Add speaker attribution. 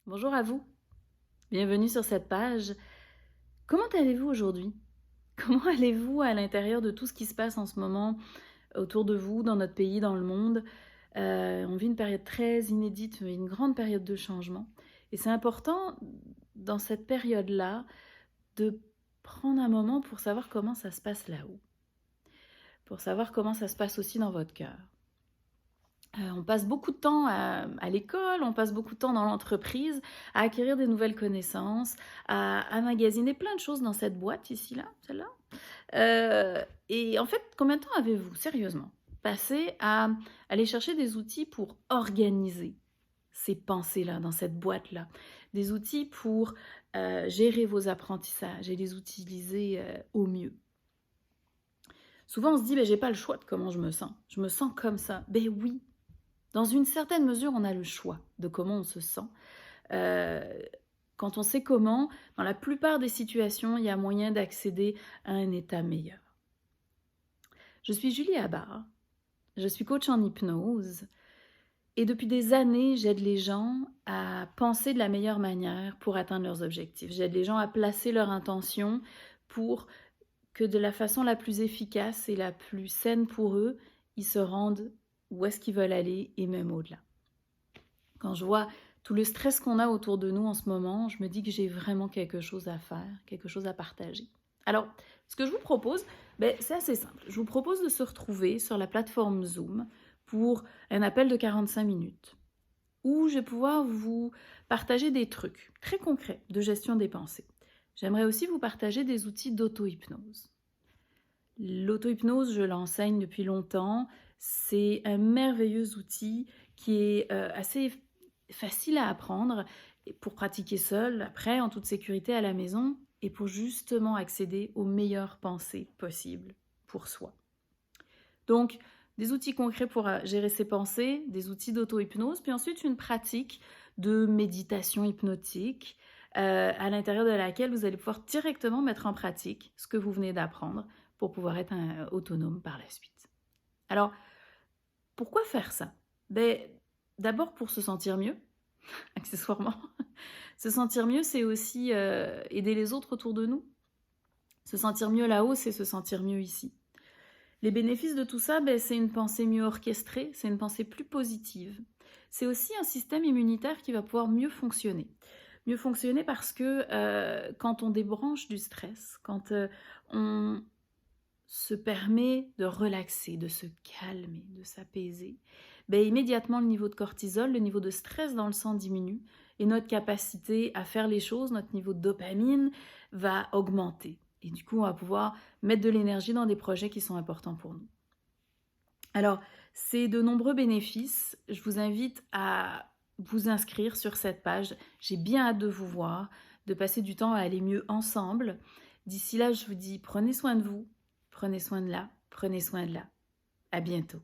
Speaker 1: Bonjour à vous, bienvenue sur cette page. Comment allez-vous aujourd'hui? Comment allez-vous à l'intérieur de tout ce qui se passe en ce moment autour de vous, dans notre pays, dans le monde? On vit une période très inédite, une grande période de changement. Et c'est important dans cette période-là de prendre un moment pour savoir comment ça se passe là-haut, pour savoir comment ça se passe aussi dans votre cœur. On passe beaucoup de temps à l'école, on passe beaucoup de temps dans l'entreprise, à acquérir des nouvelles connaissances, à magasiner plein de choses dans cette boîte ici, là, celle-là. Et en fait, combien de temps avez-vous, sérieusement, passé à aller chercher des outils pour organiser ces pensées-là, dans cette boîte-là? Des outils pour gérer vos apprentissages et les utiliser au mieux. Souvent, on se dit, ben, j'ai pas le choix de comment je me sens comme ça. Ben oui, dans une certaine mesure, on a le choix de comment on se sent. Heu, Quand on sait comment, dans la plupart des situations, il y a moyen d'accéder à un état meilleur. Je suis Julie Abar, je suis coach en hypnose et depuis des années, j'aide les gens à penser de la meilleure manière pour atteindre leurs objectifs. J'aide les gens à placer leur intention pour que de la façon la plus efficace et la plus saine pour eux, ils se rendent où est-ce qu'ils veulent aller et même au-delà. Quand je vois tout le stress qu'on a autour de nous en ce moment, je me dis que j'ai vraiment quelque chose à faire, quelque chose à partager. Alors, ce que je vous propose, c'est assez simple. Je vous propose de se retrouver sur la plateforme Zoom pour un appel de 45 minutes où je vais pouvoir vous partager des trucs très concrets de gestion des pensées. J'aimerais aussi vous partager des outils d'auto-hypnose. L'auto-hypnose, je l'enseigne depuis longtemps. C'est un merveilleux outil qui est assez facile à apprendre pour pratiquer seul, après, en toute sécurité à la maison, et pour justement accéder aux meilleures pensées possibles pour soi. Donc, des outils concrets pour gérer ses pensées, des outils d'auto-hypnose, puis ensuite une pratique de méditation hypnotique à l'intérieur de laquelle vous allez pouvoir directement mettre en pratique ce que vous venez d'apprendre pour pouvoir être autonome par la suite. Alors, pourquoi faire ça? D'abord pour se sentir mieux, accessoirement. Se sentir mieux, c'est aussi aider les autres autour de nous. Se sentir mieux là-haut, c'est se sentir mieux ici. Les bénéfices de tout ça, c'est une pensée mieux orchestrée, c'est une pensée plus positive. C'est aussi un système immunitaire qui va pouvoir mieux fonctionner. Mieux fonctionner parce que quand on débranche du stress, quand on se permet de relaxer, de se calmer, de s'apaiser, immédiatement le niveau de cortisol, le niveau de stress dans le sang diminue et notre capacité à faire les choses, notre niveau de dopamine va augmenter. Et du coup, on va pouvoir mettre de l'énergie dans des projets qui sont importants pour nous. Alors, c'est de nombreux bénéfices. Je vous invite à vous inscrire sur cette page. J'ai bien hâte de vous voir, de passer du temps à aller mieux ensemble. D'ici là, je vous dis prenez soin de vous, prenez soin de là, prenez soin de là. À bientôt.